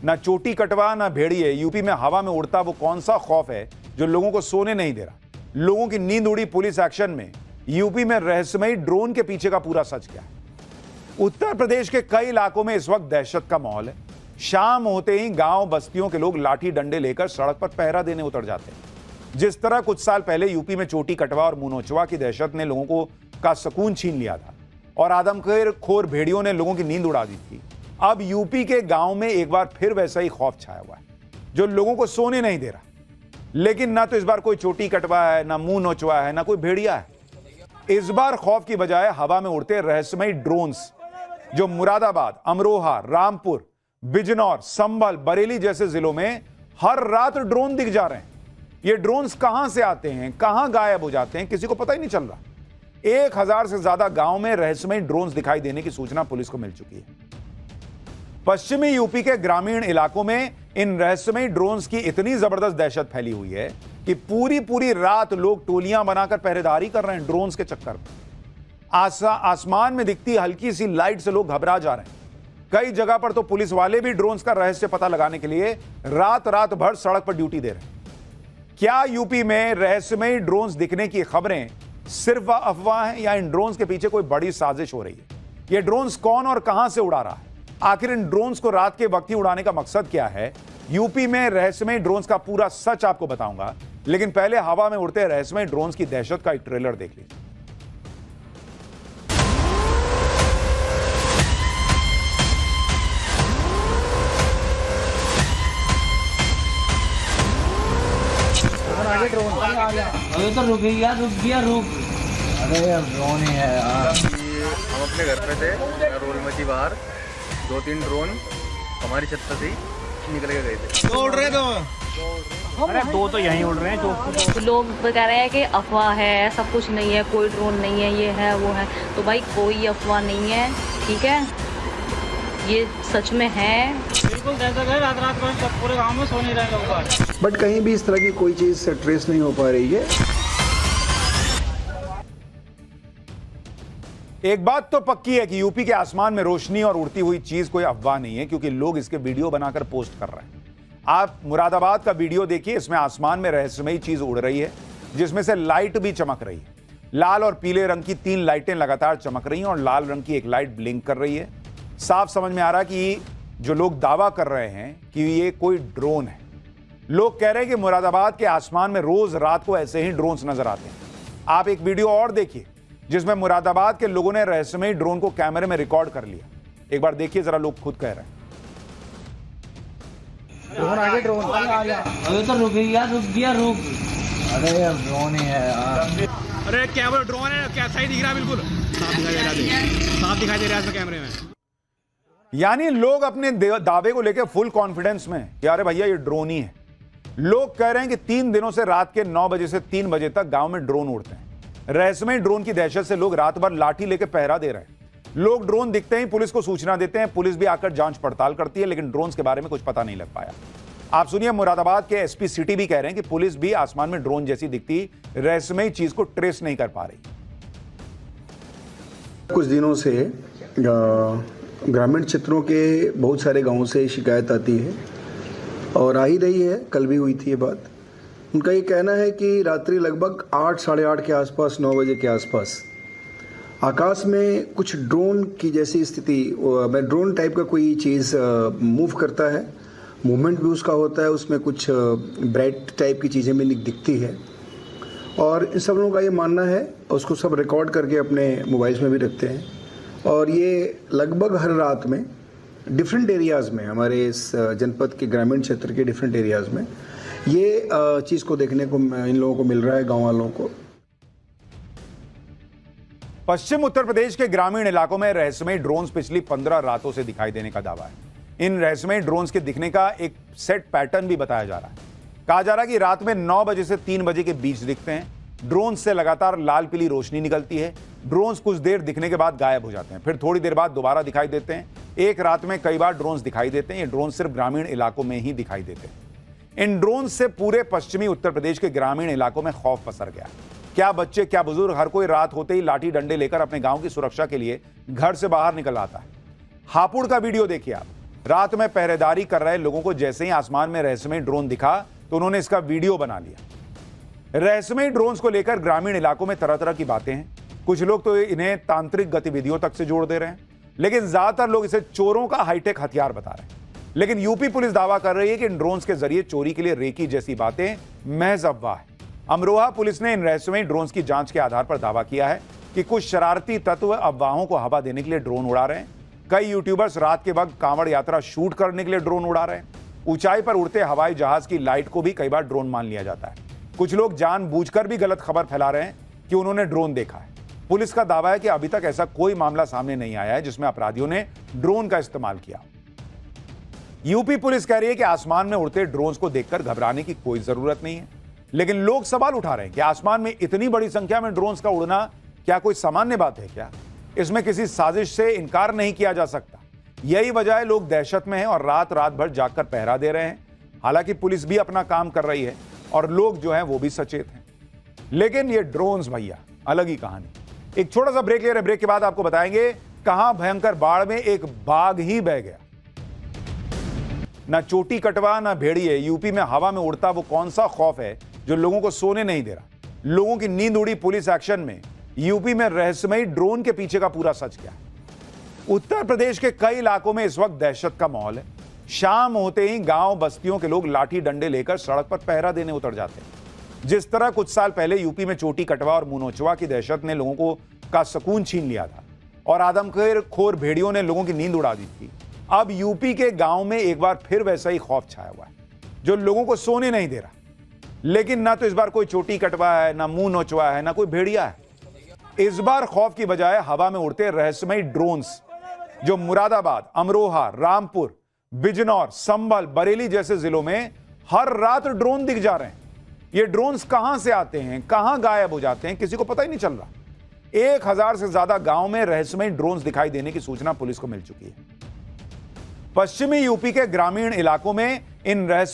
ना चोटी कटवा ना भेड़िए, यूपी में हवा में उड़ता वो कौन सा खौफ है जो लोगों को सोने नहीं दे रहा। लोगों की नींद उड़ी पुलिस एक्शन में। यूपी में रहस्यमयी ड्रोन के पीछे का पूरा सच क्या है। उत्तर प्रदेश के कई इलाकों में इस वक्त दहशत का माहौल है। शाम होते ही गांव बस्तियों के लोग लाठी डंडे लेकर सड़क पर पहरा देने उतर जाते हैं। जिस तरह कुछ साल पहले यूपी में चोटी कटवा और मुंह नोचवा की दहशत ने लोगों को का सुकून छीन लिया था और आदमखोर भेड़ियों ने लोगों की नींद उड़ा दी थी, अब यूपी के गांव में एक बार फिर वैसा ही खौफ छाया हुआ है जो लोगों को सोने नहीं दे रहा। लेकिन ना तो इस बार कोई चोटी कटवा है, ना मुंह नोचवा है, ना कोई भेड़िया है। इस बार खौफ की बजाय हवा में उड़ते रहस्यमयी ड्रोन्स जो मुरादाबाद, अमरोहा, रामपुर, बिजनौर, संभल, बरेली जैसे जिलों में हर रात ड्रोन दिख जा रहे हैं। ये ड्रोन्स कहां से आते हैं, कहां गायब हो जाते हैं, किसी को पता ही नहीं चल रहा। 1000 से ज्यादा गांव में रहस्यमयी ड्रोन्स दिखाई देने की सूचना पुलिस को मिल चुकी है। पश्चिमी यूपी के ग्रामीण इलाकों में इन रहस्यमयी ड्रोन्स की इतनी जबरदस्त दहशत फैली हुई है कि पूरी रात लोग टोलियां बनाकर पहरेदारी कर रहे हैं ड्रोन्स के चक्कर में। आसमान में दिखती हल्की सी लाइट से लोग घबरा जा रहे हैं। कई जगह पर तो पुलिस वाले भी ड्रोन्स का रहस्य पता लगाने के लिए रात भर सड़क पर ड्यूटी दे रहे हैं। क्या यूपी में रहस्यमयी ड्रोन्स दिखने की खबरें सिर्फ अफवाह हैं या इन ड्रोन्स के पीछे कोई बड़ी साजिश हो रही है? ये ड्रोन्स कौन और कहां से उड़ा रहा है? आखिर इन ड्रोन्स को रात के वक्त ही उड़ाने का मकसद क्या है? यूपी में रहस्यमयी ड्रोन्स का पूरा सच आपको बताऊंगा, लेकिन पहले हवा में उड़ते रहस्यमयी ड्रोन्स की दहशत का एक ट्रेलर देख लीजिए। अरे तो रुक गया अरे यार ड्रोन ही है यार। हम अपने घर पे थे, रोल में थी बाहर, 2-3 ड्रोन हमारी छत पर थी, निकल के गए थे। उड़ रहे तो अरे 2 तो यहीं उड़ रहे हैं। जो लोग कह रहे हैं कि अफवाह है, ऐसा कुछ नहीं है, कोई ड्रोन नहीं है, ये है वो है। तो भाई कोई अफवाह नहीं है, ठीक है, ये सच में है। बिल्कुल दहशत है। रात भर सब पूरे गांव में सो नहीं रहे लोग। बट कहीं भी इस तरह की कोई चीज ट्रेस नहीं हो पा रही है। एक बात तो पक्की है कि यूपी के आसमान में रोशनी और उड़ती हुई चीज कोई अफवाह नहीं है, क्योंकि लोग इसके वीडियो बनाकर पोस्ट कर रहे हैं। आप मुरादाबाद का वीडियो देखिए, इसमें आसमान में रहस्यमयी चीज उड़ रही है जिसमें से लाइट भी चमक रही है। लाल और पीले रंग की 3 लाइटें लगातार चमक रही हैं और लाल रंग की एक लाइट ब्लिंक कर रही है। साफ समझ में आ रहा है कि जो लोग दावा कर रहे हैं कि ये कोई ड्रोन है। लोग कह रहे हैं कि मुरादाबाद के आसमान में रोज रात को ऐसे ही ड्रोन्स नजर आते हैं। आप एक वीडियो और देखिए जिसमें मुरादाबाद के लोगों ने रहस्यमयी ड्रोन को कैमरे में रिकॉर्ड कर लिया। एक बार देखिए जरा, लोग खुद कह रहे हैं। अरे तो रुक गया अरे यार ड्रोन ही है यार। अरे क्या वो ड्रोन है? क्या सही दिख रहा है? बिल्कुल साफ दिखाई दे रहा है, साफ दिखाई दे रहा है इसमें कैमरे में। यानी लोग अपने दावे को लेकर फुल कॉन्फिडेंस में कि अरे भैया ये ड्रोन ही है। लोग कह रहे हैं कि 3 दिनों से रात के 9 बजे से 3 बजे तक गांव में ड्रोन उड़ते हैं। रहस्यमयी ड्रोन की दहशत से लोग रात भर लाठी लेकर पहरा दे रहे हैं। लोग ड्रोन दिखते ही पुलिस को सूचना देते हैं, पुलिस भी आकर जांच पड़ताल करती है, लेकिन ड्रोन के बारे में कुछ पता नहीं लग पाया। आप सुनिए, मुरादाबाद के एसपी सिटी भी कह रहे हैं कि पुलिस भी आसमान में ड्रोन जैसी दिखती रहस्यमयी चीज को ट्रेस नहीं कर पा रही। कुछ दिनों से ग्रामीण क्षेत्रों के बहुत सारे गांवों से शिकायत आती है और आ ही रही है, कल भी हुई थी ये बात। उनका ये कहना है कि रात्रि लगभग 8, साढ़े 8 के आसपास, 9 बजे के आसपास आकाश में कुछ ड्रोन की जैसी स्थिति, ड्रोन टाइप का कोई चीज़ मूव करता है, मूवमेंट भी उसका होता है, उसमें कुछ ब्राइट टाइप की चीज़ें भी दिखती है। और इन सब लोगों का ये मानना है, उसको सब रिकॉर्ड करके अपने मोबाइल्स में भी रखते हैं। और ये लगभग हर रात में डिफरेंट एरियाज़ में, हमारे इस जनपद के ग्रामीण क्षेत्र के डिफरेंट एरियाज़ में ये चीज़ को देखने को इन लोगों को मिल रहा है, गाँव वालों को। पश्चिम उत्तर प्रदेश के ग्रामीण इलाकों में रहस्यमयी ड्रोन्स पिछली 15 रातों से दिखाई देने का दावा है। इन रहस्यमयी ड्रोन्स के दिखने का एक सेट पैटर्न भी बताया जा रहा है। कहा जा रहा है कि रात में 9 बजे से 3 बजे के बीच दिखते हैं। ड्रोन्स से लगातार लाल पीली रोशनी निकलती है। ड्रोन्स कुछ देर दिखने के बाद गायब हो जाते हैं, फिर थोड़ी देर बाद दोबारा दिखाई देते हैं। एक रात में कई बार ड्रोन्स दिखाई देते हैं। ये ड्रोन सिर्फ ग्रामीण इलाकों में ही दिखाई देते हैं। इन ड्रोन से पूरे पश्चिमी उत्तर प्रदेश के ग्रामीण इलाकों में खौफ पसर गया। क्या बच्चे, क्या बुजुर्ग, हर कोई रात होते ही लाठी डंडे लेकर अपने गांव की सुरक्षा के लिए घर से बाहर निकल आता है। हापुड़ का वीडियो देखिए आप। रात में पहरेदारी कर रहे लोगों को जैसे ही आसमान में रहस्यमयी ड्रोन दिखा तो उन्होंने इसका वीडियो बना लिया। रहस्यमयी ड्रोन्स को लेकर ग्रामीण इलाकों में तरह तरह की बातें हैं। कुछ लोग तो इन्हें तांत्रिक गतिविधियों तक से जोड़ दे रहे हैं, लेकिन ज्यादातर लोग इसे चोरों का हाईटेक हथियार बता रहे हैं। लेकिन यूपी पुलिस दावा कर रही है कि इन ड्रोन्स के जरिए चोरी के लिए रेकी जैसी बातें महज अफवाह है। अमरोहा पुलिस ने इन रहस्यमयी ड्रोन्स की जांच के आधार पर दावा किया है कि कुछ शरारती तत्व अफवाहों को हवा देने के लिए ड्रोन उड़ा रहे हैं। कई यूट्यूबर्स रात के वक्त कांवड़ यात्रा शूट करने के लिए ड्रोन उड़ा रहे हैं। ऊंचाई पर उड़ते हवाई जहाज की लाइट को भी कई बार ड्रोन मान लिया जाता है। कुछ लोग जानबूझकर भी गलत खबर फैला रहे हैं कि उन्होंने ड्रोन देखा है। पुलिस का दावा है कि अभी तक ऐसा कोई मामला सामने नहीं आया है जिसमें अपराधियों ने ड्रोन का इस्तेमाल किया। यूपी पुलिस कह रही है कि आसमान में उड़ते ड्रोन्स को देखकर घबराने की कोई जरूरत नहीं है, लेकिन लोग सवाल उठा रहे हैं कि आसमान में इतनी बड़ी संख्या में ड्रोन्स का उड़ना क्या कोई सामान्य बात है क्या? इसमें किसी साजिश से इनकार नहीं किया जा सकता। यही वजह है लोग दहशत में हैं और रात रात भर जागकर पहरा दे रहे हैं। हालांकि पुलिस भी अपना काम कर रही है और लोग जो हैं वो भी सचेत हैं, लेकिन ये ड्रोन्स भैया अलग ही कहानी। एक छोटा सा ब्रेक ले रहे, ब्रेक के बाद आपको बताएंगे कहां भयंकर बाढ़ में एक बाघ ही बह गया। ना चोटी कटवा ना भेड़िए, यूपी में हवा में उड़ता वो कौन सा खौफ है जो लोगों को सोने नहीं दे रहा। लोगों की नींद उड़ी पुलिस एक्शन में यूपी में रहस्यमयी ड्रोन के पीछे का पूरा सच क्या है। उत्तर प्रदेश के कई इलाकों में इस वक्त दहशत का माहौल है। शाम होते ही गांव बस्तियों के लोग लाठी डंडे लेकर सड़क पर पहरा देने उतर जाते हैं। जिस तरह कुछ साल पहले यूपी में चोटी कटवा और मुंह नोचवा की दहशत ने लोगों का सुकून छीन लिया था और आदमखोर भेड़ियों ने लोगों की नींद उड़ा दी थी, अब यूपी के गांव में एक बार फिर वैसा ही खौफ छाया हुआ है जो लोगों को सोने नहीं दे रहा। लेकिन ना तो इस बार कोई चोटी कटवा है, ना मुंह नोचवा है, ना कोई भेड़िया है। इस बार खौफ की बजाय हवा में उड़ते रहस्यमयी ड्रोन्स जो मुरादाबाद, अमरोहा, रामपुर, बिजनौर, संभल, बरेली जैसे जिलों में हर रात ड्रोन दिख जा रहे हैं। ये ड्रोन्स कहां से आते हैं, कहां गायब हो जाते हैं, किसी को पता ही नहीं चल रहा। 1000 से ज्यादा गांव में रहस्यमयी ड्रोन्स दिखाई देने की सूचना पुलिस को मिल चुकी है। पश्चिमी यूपी के ग्रामीण इलाकों में इन रहस्य